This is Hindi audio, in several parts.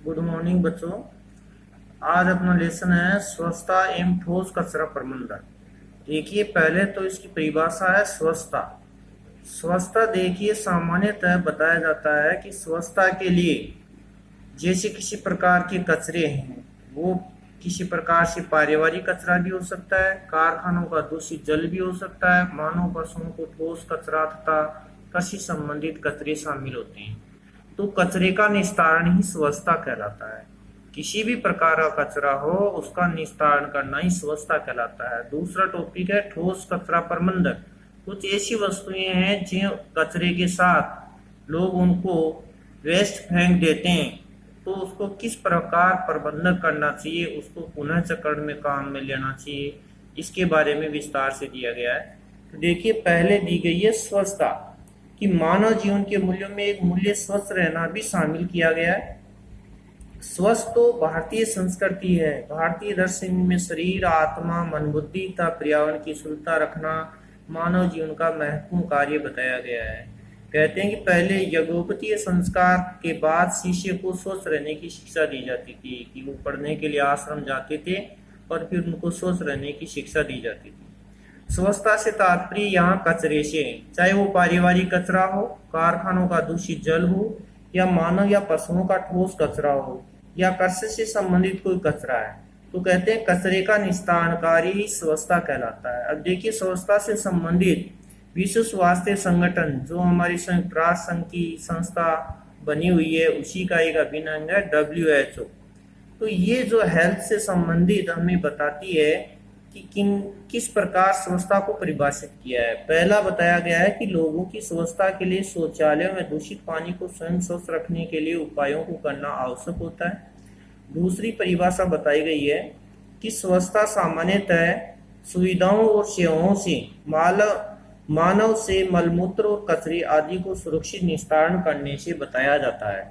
गुड मॉर्निंग बच्चों। आज अपना लेसन है स्वच्छता एवं ठोस कचरा प्रबंधन। देखिए, पहले तो इसकी परिभाषा है स्वच्छता। स्वच्छता देखिए, सामान्यतः बताया जाता है कि स्वच्छता के लिए जैसे किसी प्रकार के कचरे हैं, वो किसी प्रकार से पारिवारिक कचरा भी हो सकता है, कारखानों का दूषित जल भी हो सकता है, मानव पशुओं को ठोस कचरा तथा कृषि संबंधित कचरे शामिल होते हैं। तो कचरे का निस्तारण ही स्वच्छता कहलाता है। किसी भी प्रकार का कचरा हो, उसका निस्तारण करना ही स्वच्छता कहलाता है। दूसरा टॉपिक है ठोस कचरा प्रबंधन। कुछ ऐसी वस्तुएं हैं जो कचरे के साथ लोग उनको वेस्ट फेंक देते हैं, तो उसको किस प्रकार प्रबंधन करना चाहिए, उसको पुनः चक्रण में काम में लेना चाहिए, इसके बारे में विस्तार से दिया गया है। तो देखिए, पहले दी गई है स्वच्छता कि मानव जीवन के मूल्यों में एक मूल्य स्वस्थ रहना भी शामिल किया गया है। स्वस्थ तो भारतीय संस्कृति है। भारतीय दर्शन में शरीर, आत्मा, मन, बुद्धि तथा पर्यावरण की शुद्धता रखना मानव जीवन का महत्वपूर्ण कार्य बताया गया है। कहते हैं कि पहले यज्ञोपवीत संस्कार के बाद शिष्य को स्वस्थ रहने की शिक्षा दी जाती थी, कि वो पढ़ने के लिए आश्रम जाते थे और फिर उनको स्वस्थ रहने की शिक्षा दी जाती थी। स्वच्छता से तात्पर्य यहाँ कचरे से, चाहे वो पारिवारिक कचरा हो, कारखानों का दूषित जल हो, या मानव या पशुओं का ठोस कचरा हो, या कृषि से संबंधित कोई कचरा है, तो कहते हैं कचरे का निस्तारण कार्य ही स्वच्छता कहलाता है। अब देखिए, स्वच्छता से संबंधित विश्व स्वास्थ्य संगठन, जो हमारी संयुक्त राष्ट्र संघ की संस्था बनी हुई है, उसी का एक अभिन्न अंग है WHO। तो ये जो हेल्थ से संबंधित हमें बताती है कि किस प्रकार स्वच्छता को परिभाषित किया है। पहला बताया गया है कि लोगों की स्वच्छता के लिए शौचालयों में दूषित पानी को स्वयं स्वच्छ रखने के लिए उपायों को करना आवश्यक होता है। दूसरी परिभाषा बताई गई है कि स्वच्छता सामान्यतः सुविधाओं और सेवाओं से मानव से मलमूत्र और कचरे आदि को सुरक्षित निस्तारण करने से बताया जाता है।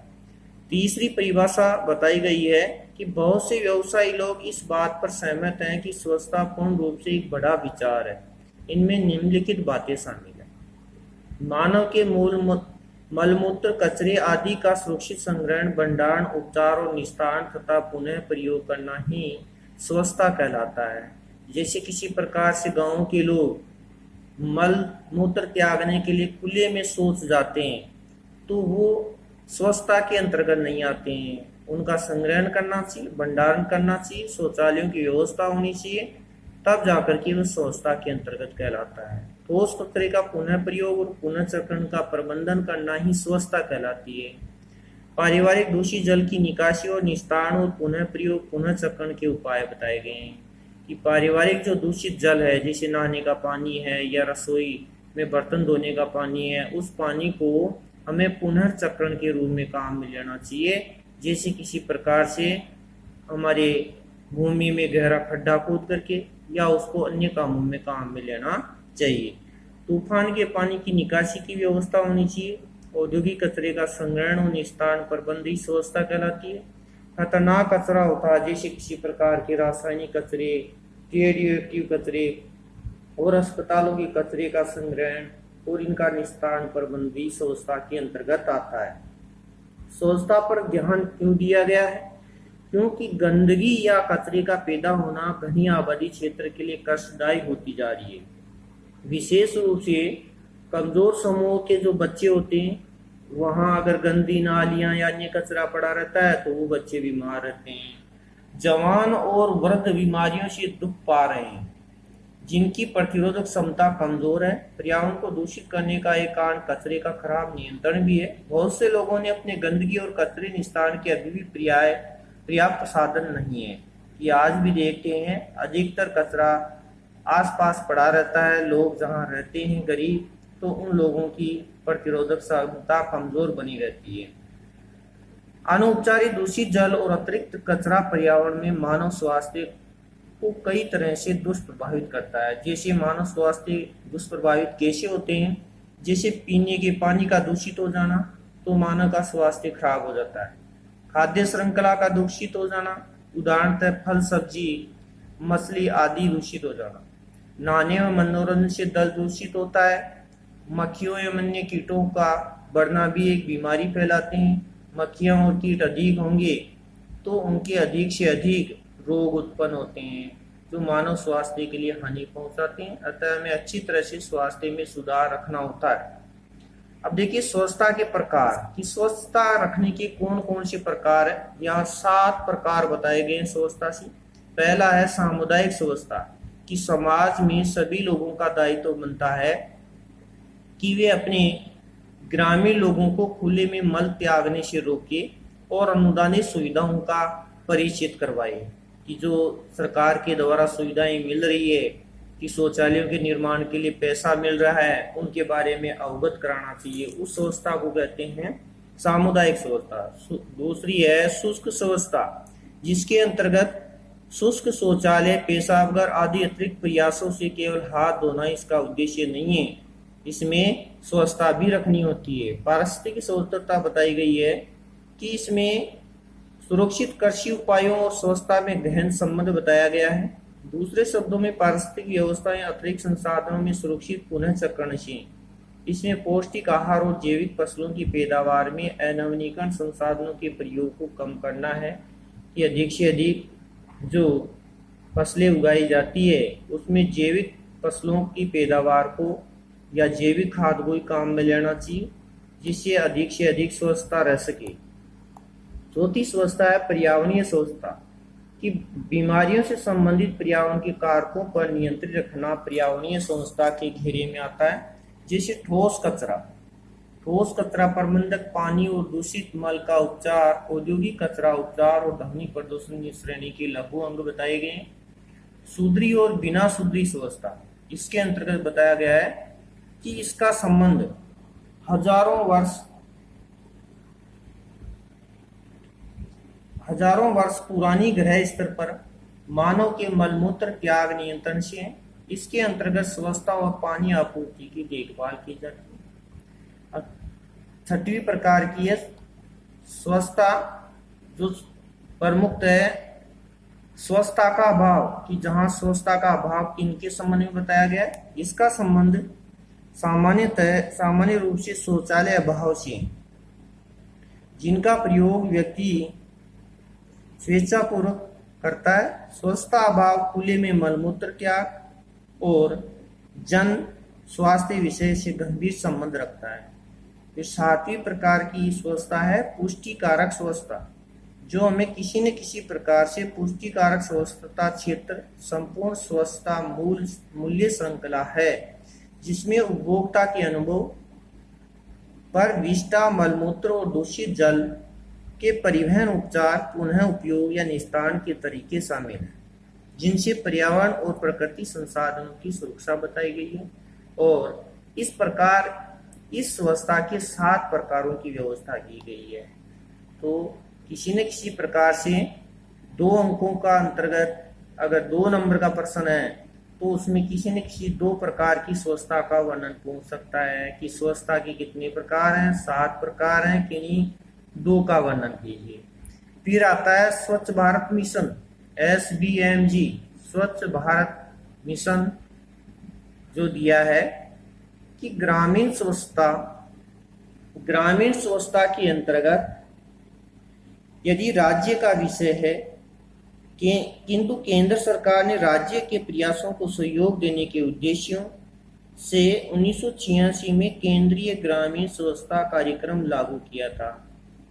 तीसरी परिभाषा बताई गई है कि बहुत से व्यवसायी लोग इस बात पर सहमत हैं कि स्वच्छता पूर्ण रूप से एक बड़ा विचार है। इनमें निम्नलिखित बातें शामिल हैं। मानव के मलमूत्र, कचरे आदि का सुरक्षित संग्रहण, भंडारण, उपचार और निस्तारण तथा पुनः प्रयोग करना ही स्वच्छता कहलाता है। जैसे किसी प्रकार से गांव के लोग मल मूत्र त्यागने के लिए खुले में शौच जाते हैं, तो वो स्वच्छता के अंतर्गत नहीं आते हैं। उनका संग्रहण करना चाहिए, भंडारण करना चाहिए, शौचालयों की व्यवस्था होनी चाहिए, तब जाकर के वह स्वच्छता के अंतर्गत कहलाता है। ठोस कचरे का पुनः प्रयोग और पुनः चक्रण का प्रबंधन करना ही स्वच्छता कहलाती है। पारिवारिक दूषित जल की निकासी और निस्तारण और पुनः प्रयोग, पुनः चक्रण के उपाय बताए गए हैं कि पारिवारिक जो दूषित जल है, जैसे नहाने का पानी है या रसोई में बर्तन धोने का पानी है, उस पानी को हमें पुनर्चक्रण के रूप में काम में लेना चाहिए। जैसे किसी प्रकार से हमारे भूमि में गहरा खड्डा खोद करके, या उसको अन्य कामों में काम में लेना चाहिए। तूफान के पानी की निकासी की व्यवस्था होनी चाहिए। औद्योगिक कचरे का संग्रहण और निस्तारण प्रबंध ही स्वच्छता कहलाती है। खतरनाक कचरा होता है, जैसे किसी प्रकार के रासायनिक कचरे, रेडियो एक्टिव कचरे और अस्पतालों के कचरे का संग्रहण और इनका निस्तारण प्रबंध भी स्वच्छता के अंतर्गत आता है। स्वच्छता पर ध्यान क्यों दिया गया है? क्योंकि गंदगी या कचरे का पैदा होना घनी आबादी क्षेत्र के लिए कष्टदायी होती जा रही है। विशेष रूप से कमजोर समूह के जो बच्चे होते हैं, वहां अगर गंदी नालियां या अन्य कचरा पड़ा रहता है तो वो बच्चे बीमार रहते हैं। जवान और वृद्ध बीमारियों से दुख पा रहे हैं, जिनकी प्रतिरोधक क्षमता कमजोर है। पर्यावरण को दूषित करने का एक कारण कचरे का खराब नियंत्रण भी है। बहुत से लोगों ने अपने गंदगी और कचरे निस्तारण के अभी भी पर्याप्त साधन नहीं है। कि आज भी देखते हैं अधिकतर कचरा आसपास पड़ा रहता है। लोग जहाँ रहते हैं गरीब, तो उन लोगों की प्रतिरोधक क्षमता कमजोर बनी रहती है। अनौपचारिक दूषित जल और अतिरिक्त कचरा पर्यावरण में मानव स्वास्थ्य को कई तरह से दुष्प्रभावित करता है। जैसे मानव स्वास्थ्य दुष्प्रभावित कैसे होते हैं? जैसे पीने के पानी का दूषित हो जाना, तो मानव का स्वास्थ्य खराब हो जाता है। खाद्य श्रृंखला का दूषित हो जाना, उदाहरणतः फल, सब्जी, मछली आदि दूषित हो जाना। नहाने व मनोरंजन से जल दूषित होता है। मक्खियों एवं अन्य कीटों का बढ़ना भी एक बीमारी फैलाते हैं। मक्खियां और कीट अधिक होंगे तो उनके अधिक से अधिक रोग उत्पन्न होते हैं जो मानव स्वास्थ्य के लिए हानि पहुंचाते हैं। अतः हमें अच्छी तरह से स्वास्थ्य में सुधार रखना होता है। अब देखिए स्वच्छता के प्रकार कि स्वच्छता रखने के कौन कौन से प्रकार है। यहाँ 7 प्रकार बताए गए हैं स्वच्छता से। पहला है सामुदायिक स्वच्छता कि समाज में सभी लोगों का दायित्व बनता है कि वे अपने ग्रामीण लोगों को खुले में मल त्यागने से रोके और अनुदानित सुविधाओं का परिचित करवाए कि जो सरकार के द्वारा सुविधाएं मिल रही है कि शौचालयों के निर्माण के लिए पैसा मिल रहा है उनके बारे में अवगत कराना चाहिए। उस स्वच्छता को कहते हैं सामुदायिक स्वच्छता। दूसरी है शुष्क स्वच्छता जिसके अंतर्गत शुष्क शौचालय पेशाबगर आदि अतिरिक्त प्रयासों से केवल हाथ धोना इसका उद्देश्य नहीं है, इसमें स्वच्छता भी रखनी होती है। पारिस्थितिक स्वच्छता बताई गई है कि इसमें सुरक्षित कृषि उपायों और स्वच्छता में गहन संबंध बताया गया है। दूसरे शब्दों में पारिस्थितिक व्यवस्थाएं अतिरिक्त संसाधनों में सुरक्षित पुनः चक्रणशील, इसमें पौष्टिक आहार और जैविक फसलों की पैदावार में अनवीनीकरण संसाधनों के प्रयोग को कम करना है कि अधिक से अधिक जो फसलें उगाई जाती है उसमें जैविक फसलों की पैदावार को या जैविक खाद को ही काम में लेना चाहिए जिससे अधिक से अधिक स्वच्छता रह सके। चौथी स्वच्छता है पर्यावरणीय स्वच्छता कि बीमारियों से संबंधित पर्यावरण के कारकों पर नियंत्रित रखना पर्यावरणीय स्वच्छता के घेरे में आता है। जैसे ठोस कचरा प्रबंधक, पानी और दूषित मल का उपचार, औद्योगिक कचरा उपचार और ध्वनि प्रदूषण की श्रेणी के लघु अंग बताए गए हैं। सुधरी और बिना सुधरी स्वच्छता इसके अंतर्गत बताया गया है कि इसका संबंध हजारों वर्ष पुरानी ग्रह स्तर पर मानव के मलमूत्र त्याग नियंत्रण से है। इसके अंतर्गत स्वच्छता और पानी आपूर्ति की देखभाल की जाती है। छठवीं प्रकार की है स्वच्छता जो प्रमुख है स्वच्छता का अभाव कि जहां स्वच्छता का अभाव किनके संबंध में बताया गया है। इसका संबंध सामान्य रूप से शौचालय अभाव से जिनका प्रयोग व्यक्ति स्वेच्छापूर्वक करता है। स्वच्छता अभाव खुले में मलमूत्र त्याग और जन स्वास्थ्य विषय से गंभीर संबंध रखता है। फिर 7वीं प्रकार की स्वच्छता है पुष्टिकारक स्वच्छता जो हमें किसी न किसी प्रकार से पुष्टिकारक स्वच्छता क्षेत्र संपूर्ण स्वच्छता मूल्य श्रृंखला है जिसमें उपभोक्ता के अनुभव पर विष्टा मलमूत्र और दूषित जल के परिवहन, उपचार, पुनः उपयोग या निस्तारण के तरीके शामिल हैं जिनसे पर्यावरण और प्रकृति संसाधनों की सुरक्षा बताई गई है। और इस प्रकार इस स्वच्छता के 7 प्रकारों की व्यवस्था की गई है। तो किसी न किसी प्रकार से 2 अंकों का अंतर्गत अगर 2 नंबर का प्रश्न है तो उसमें किसी न किसी 2 प्रकार की स्वच्छता का वर्णन पूछ सकता है कि स्वच्छता के कितने प्रकार हैं, 7 प्रकार हैं कि नहीं, 2 का वर्णन कीजिए। फिर आता है स्वच्छ भारत मिशन SBMG स्वच्छ भारत मिशन जो दिया है कि ग्रामीण स्वच्छता के अंतर्गत यदि राज्य का विषय है किंतु केंद्र सरकार ने राज्य के प्रयासों को सहयोग देने के उद्देश्यों से 1986 में केंद्रीय ग्रामीण स्वच्छता कार्यक्रम लागू किया था।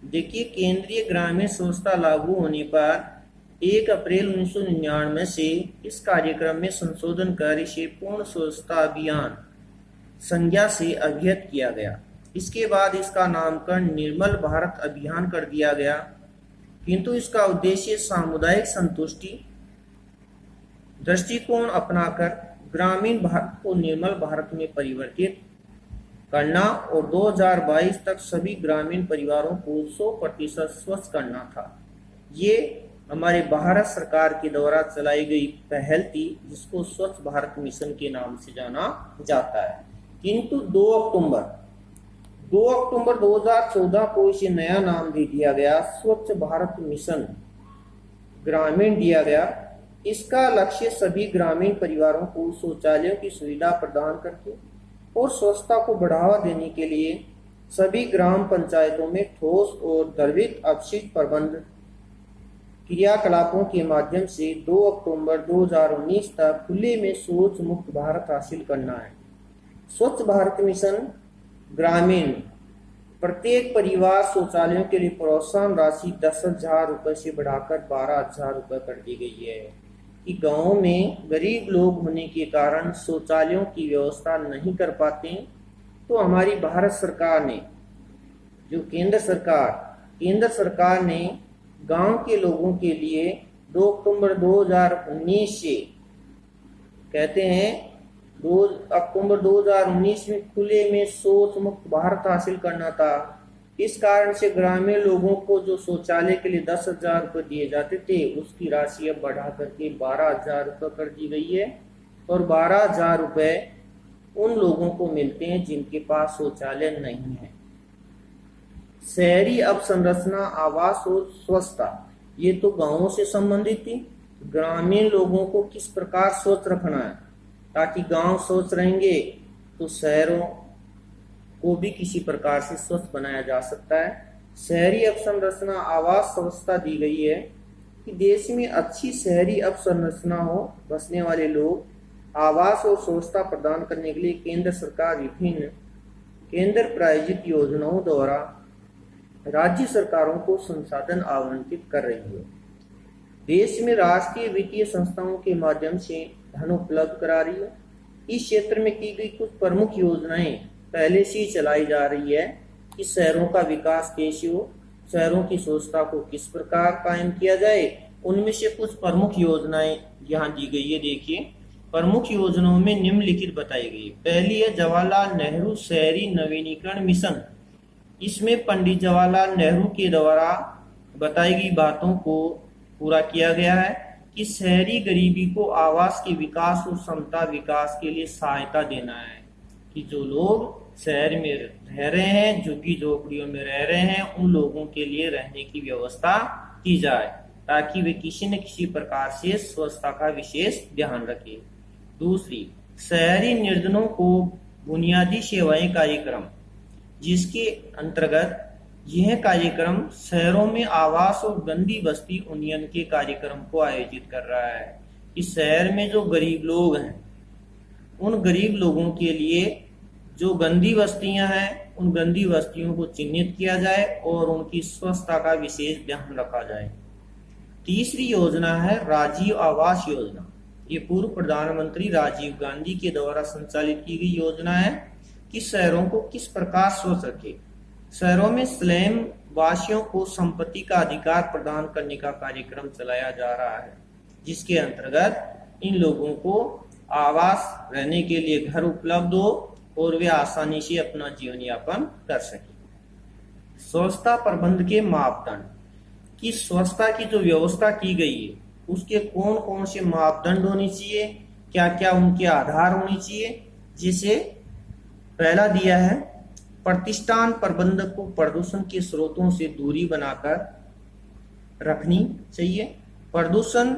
देखिए केंद्रीय ग्रामीण स्वच्छता लागू होने पर 1 अप्रैल 1999 से इस कार्यक्रम में संशोधन कर इसे पूर्ण स्वच्छता अभियान संज्ञा से अभिहित किया गया। इसके बाद इसका नामकरण निर्मल भारत अभियान कर दिया गया किंतु इसका उद्देश्य सामुदायिक संतुष्टि दृष्टिकोण अपनाकर ग्रामीण भारत को निर्मल भारत में परिवर्तित करना और 2022 तक सभी ग्रामीण परिवारों को 100% स्वच्छ करना था। ये हमारे भारत सरकार के द्वारा चलाई गई पहल थी जिसको स्वच्छ भारत मिशन के नाम से जाना जाता है। किंतु 2 अक्टूबर 2014 को इसे नया नाम दे दिया गया, स्वच्छ भारत मिशन ग्रामीण दिया गया। इसका लक्ष्य सभी ग्रामीण परिवारों को शौचालयों की सुविधा प्रदान करके और स्वच्छता को बढ़ावा देने के लिए सभी ग्राम पंचायतों में ठोस और द्रवित अपशिष्ट प्रबंध क्रियाकलापों के माध्यम से 2 अक्टूबर 2019 तक खुले में शौच मुक्त भारत हासिल करना है। स्वच्छ भारत मिशन ग्रामीण प्रत्येक परिवार शौचालयों के लिए प्रोत्साहन राशि 10,000 रुपये से बढ़ाकर 12,000 रुपये कर दी गई है कि गाँव में गरीब लोग होने के कारण शौचालयों की व्यवस्था नहीं कर पाते, तो हमारी भारत सरकार ने, जो केंद्र सरकार ने गांव के लोगों के लिए 2 अक्टूबर 2019 से, कहते हैं 2 अक्टूबर 2019 में खुले में शौच मुक्त भारत हासिल करना था। इस कारण से ग्रामीण लोगों को जो शौचालय के लिए 10,000 रुपये दिए जाते थे, उसकी राशि अब बढ़ा करके 12,000 रुपये कर दी गई है और 12,000 रुपये उन लोगों को मिलते हैं जिनके पास शौचालय नहीं है। शहरी अवसंरचना, आवास और स्वच्छता, ये तो गांवों से संबंधित थी। ग्रामीण लोगों को किस प्रकार स्वच्छ रखना है, ताकि गांव स्वच्छ रहेंगे तो शहरों को भी किसी प्रकार से स्वच्छ बनाया जा सकता है। शहरी अवसंरचना, आवास, स्वच्छता दी गई है कि देश में अच्छी शहरी अवसंरचना हो, बसने वाले लोग आवास और स्वच्छता प्रदान करने के लिए केंद्र सरकार विभिन्न केंद्र प्रायोजित योजनाओं द्वारा राज्य सरकारों को संसाधन आवंटित कर रही है। देश में राष्ट्रीय वित्तीय संस्थाओं के माध्यम से धन उपलब्ध करा रही है। इस क्षेत्र में की गई कुछ प्रमुख योजनाएं पहले से ही चलाई जा रही है कि शहरों का विकास कैसे हो, शहरों की स्वच्छता को किस प्रकार कायम किया जाए। उनमें से कुछ प्रमुख योजनाएं यहाँ दी गई है। देखिए, प्रमुख योजनाओं में निम्नलिखित बताई गई। पहली है जवाहरलाल नेहरू शहरी नवीनीकरण मिशन। इसमें पंडित जवाहरलाल नेहरू के द्वारा बताई गई बातों को पूरा किया गया है कि शहरी गरीबी को आवास के विकास और क्षमता विकास के लिए सहायता देना है कि जो लोग शहर में रह रहे हैं, झुग्गी झोपड़ियों में रह रहे हैं, उन लोगों के लिए रहने की व्यवस्था की जाए ताकि वे किसी न किसी प्रकार से स्वच्छता का विशेष ध्यान रखें। दूसरी, शहरी निर्धनों को बुनियादी सेवाएं कार्यक्रम, जिसके अंतर्गत यह कार्यक्रम शहरों में आवास और गंदी बस्ती उन्नयन के कार्यक्रम को आयोजित कर रहा है कि शहर में जो गरीब लोग हैं, उन गरीब लोगों के लिए जो गंदी बस्तियां हैं, उन गंदी बस्तियों को चिन्हित किया जाए और उनकी स्वच्छता का विशेष ध्यान रखा जाए। तीसरी योजना है राजीव आवास योजना। ये पूर्व प्रधानमंत्री राजीव गांधी के द्वारा संचालित की गई योजना है कि शहरों को किस प्रकार स्वच्छ रखे। शहरों में स्लम वासियों को संपत्ति का अधिकार प्रदान करने का कार्यक्रम चलाया जा रहा है, जिसके अंतर्गत इन लोगों को आवास, रहने के लिए घर उपलब्ध हो और वे आसानी से अपना जीवन यापन कर सके। स्वच्छता प्रबंध के मापदंड, कि स्वच्छता की जो व्यवस्था की गई है उसके कौन कौन से मापदंड होने चाहिए, क्या क्या उनके आधार होने चाहिए। जिसे पहला दिया है, प्रतिष्ठान प्रबंधक को प्रदूषण के स्रोतों से दूरी बनाकर रखनी चाहिए। प्रदूषण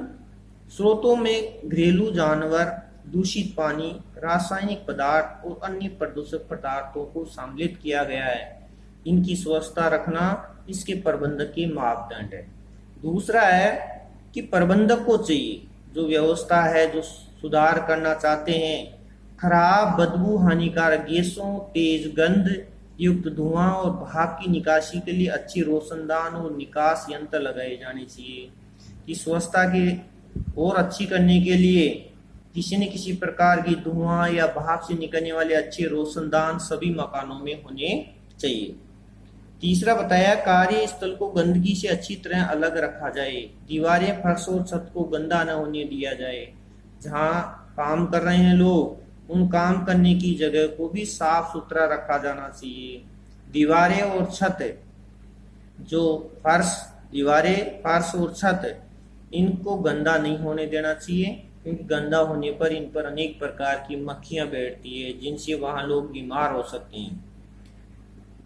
स्रोतों में घरेलू जानवर, दूषित पानी, रासायनिक पदार्थ और अन्य प्रदूषक पदार्थों को सम्मिलित किया गया है। इनकी स्वच्छता रखना इसके प्रबंधक के मापदंड है। दूसरा है कि प्रबंधक को चाहिए, जो व्यवस्था है, जो सुधार करना चाहते हैं, खराब, बदबू, हानिकारक गैसों, तेज गंध युक्त धुआं और भाप की निकासी के लिए अच्छी रोशनदान और निकास यंत्र लगाए जाने चाहिए। कि स्वच्छता के और अच्छी करने के लिए किसी न किसी प्रकार की धुआं या भाप से निकलने वाले अच्छे रोशनदान सभी मकानों में होने चाहिए। तीसरा बताया, कार्यस्थल को गंदगी से अच्छी तरह अलग रखा जाए। दीवारें, फर्श और छत को गंदा न होने दिया जाए। जहां काम कर रहे हैं लोग, उन काम करने की जगह को भी साफ सुथरा रखा जाना चाहिए। दीवारें और छत, जो दीवारें, फर्श और छत, इनको गंदा नहीं होने देना चाहिए, क्योंकि गंदा होने पर इन पर अनेक प्रकार की मक्खियां बैठती है, जिनसे वहां लोग बीमार हो सकते हैं।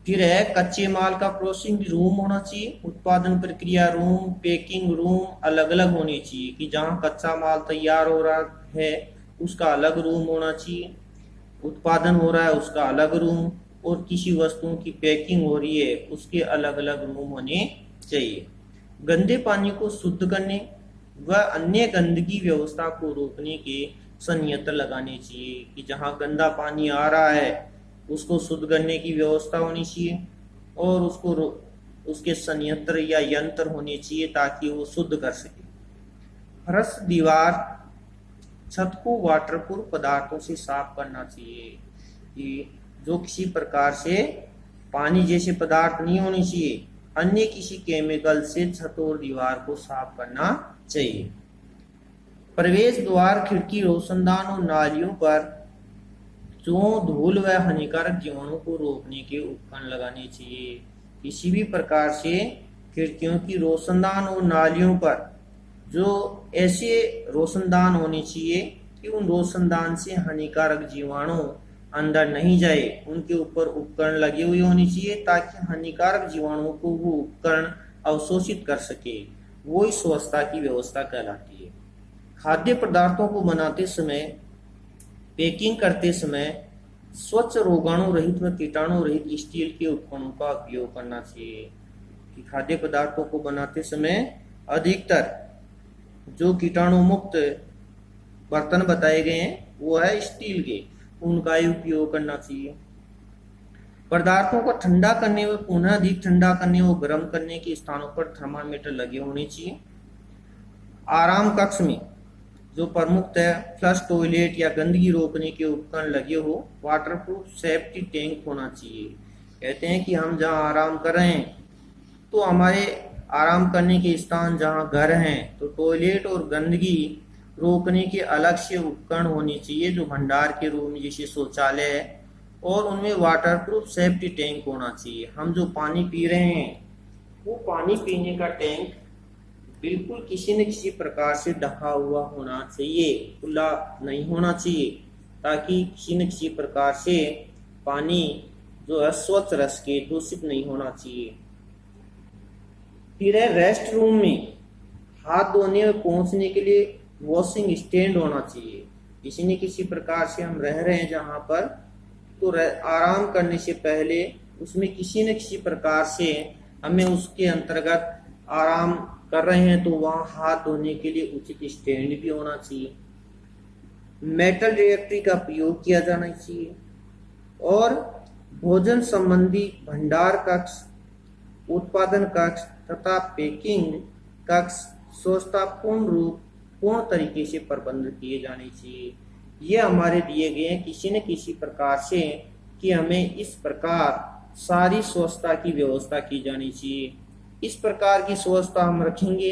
फिर है कच्चे माल का प्रोसेसिंग रूम होना चाहिए। उत्पादन प्रक्रिया रूम, पैकिंग रूम अलग अलग होने चाहिए कि जहां कच्चा माल तैयार हो रहा है उसका अलग रूम होना चाहिए, उत्पादन हो रहा है उसका अलग रूम, और किसी वस्तुओं की पैकिंग हो रही है उसके अलग अलग रूम होने चाहिए। गंदे पानी को शुद्ध करने व अन्य गंदगी व्यवस्था को रोकने के संयंत्र लगाने चाहिए कि जहाँ गंदा पानी आ रहा है उसको शुद्ध करने की व्यवस्था होनी चाहिए और उसके संयंत्र या यंत्र होने चाहिए ताकि वो शुद्ध कर सके। फर्श, दीवार, छत को वाटरप्रूफ पदार्थों से साफ करना चाहिए कि जो किसी प्रकार से पानी जैसे पदार्थ नहीं होने चाहिए, अन्य किसी केमिकल से छत और दीवार को साफ करना चाहिए। प्रवेश द्वार, खिड़की, रोशनदान और नालियों पर चूहों, धूल व हानिकारक जीवाणुओं को रोकने के उपकरण लगाने चाहिए। किसी भी प्रकार से खिड़कियों की रोशनदान और नालियों पर जो ऐसे रोशनदान होने चाहिए कि उन रोशनदान से हानिकारक जीवाणु अंदर नहीं जाए, उनके ऊपर उपकरण लगे हुए होने चाहिए ताकि हानिकारक जीवाणुओं को वो उपकरण अवशोषित कर सके। वो ही स्वच्छता की व्यवस्था कहलाती है। खाद्य पदार्थों को बनाते समय, पैकिंग करते समय स्वच्छ, रोगाणु रहित व कीटाणु रहित स्टील के उपकरणों का उपयोग करना चाहिए। कि खाद्य पदार्थों को बनाते समय अधिकतर जो कीटाणु मुक्त बर्तन बताए गए हैं वो है स्टील के, उनका ही उपयोग करना चाहिए। पदार्थों को ठंडा करने व पुनः अधिक ठंडा करने व गर्म करने के स्थानों पर थर्मामीटर लगे होने चाहिए। आराम कक्ष में जो प्रमुख है फ्लश टॉयलेट या गंदगी रोकने के उपकरण लगे हो, वाटरप्रूफ सेफ्टी टैंक होना चाहिए। कहते हैं कि हम जहाँ आराम कर रहे हैं तो हमारे आराम करने के स्थान जहाँ घर हैं तो टॉयलेट और गंदगी रोकने के अलग से उपकरण होने चाहिए जो भंडार के रूप में जैसे शौचालय है, और उनमें वाटरप्रूफ सेफ्टी टैंक होना चाहिए। हम जो पानी पी रहे हैं वो पानी पीने का टैंक बिल्कुल किसी न किसी प्रकार से ढका हुआ होना चाहिए, खुला नहीं होना चाहिए ताकि किसी न किसी प्रकार से पानी जो है स्वच्छ रह सके, दूषित नहीं होना चाहिए। फिर है रेस्ट रूम में हाथ धोने और पहुंचने के लिए वॉशिंग स्टैंड होना चाहिए। किसी न किसी प्रकार से हम रह रहे हैं जहां पर, तो आराम करने से पहले उसमें किसी न किसी प्रकार से हमें उसके अंतर्गत आराम कर रहे हैं तो वहां हाथ धोने के लिए उचित स्टैंड भी होना चाहिए। मेटल डिटेक्टरी का प्रयोग किया जाना चाहिए और भोजन संबंधी भंडार कक्ष, उत्पादन कक्ष तथा पैकिंग कक्ष स्वच्छता पूर्ण तरीके से प्रबंध किए जाने चाहिए। ये हमारे दिए गए हैं किसी न किसी प्रकार से कि हमें इस प्रकार सारी स्वच्छता की व्यवस्था की जानी चाहिए। इस प्रकार की स्वच्छता हम रखेंगे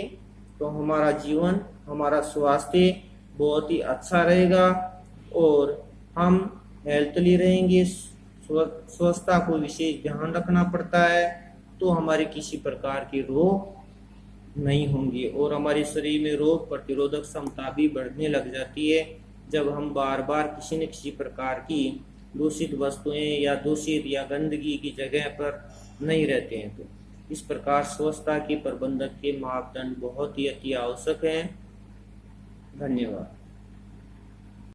तो हमारा जीवन, हमारा स्वास्थ्य बहुत ही अच्छा रहेगा और हम हेल्थली रहेंगे। स्वच्छता को विशेष ध्यान रखना पड़ता है तो हमारे किसी प्रकार के रोग नहीं होंगे और हमारे शरीर में रोग प्रतिरोधक क्षमता भी बढ़ने लग जाती है जब हम बार बार किसी न किसी प्रकार की दूषित वस्तुएं या दूषित या गंदगी की जगह पर नहीं रहते हैं। तो इस प्रकार स्वच्छता के प्रबंधन के मापदंड बहुत ही अति आवश्यक हैं। धन्यवाद।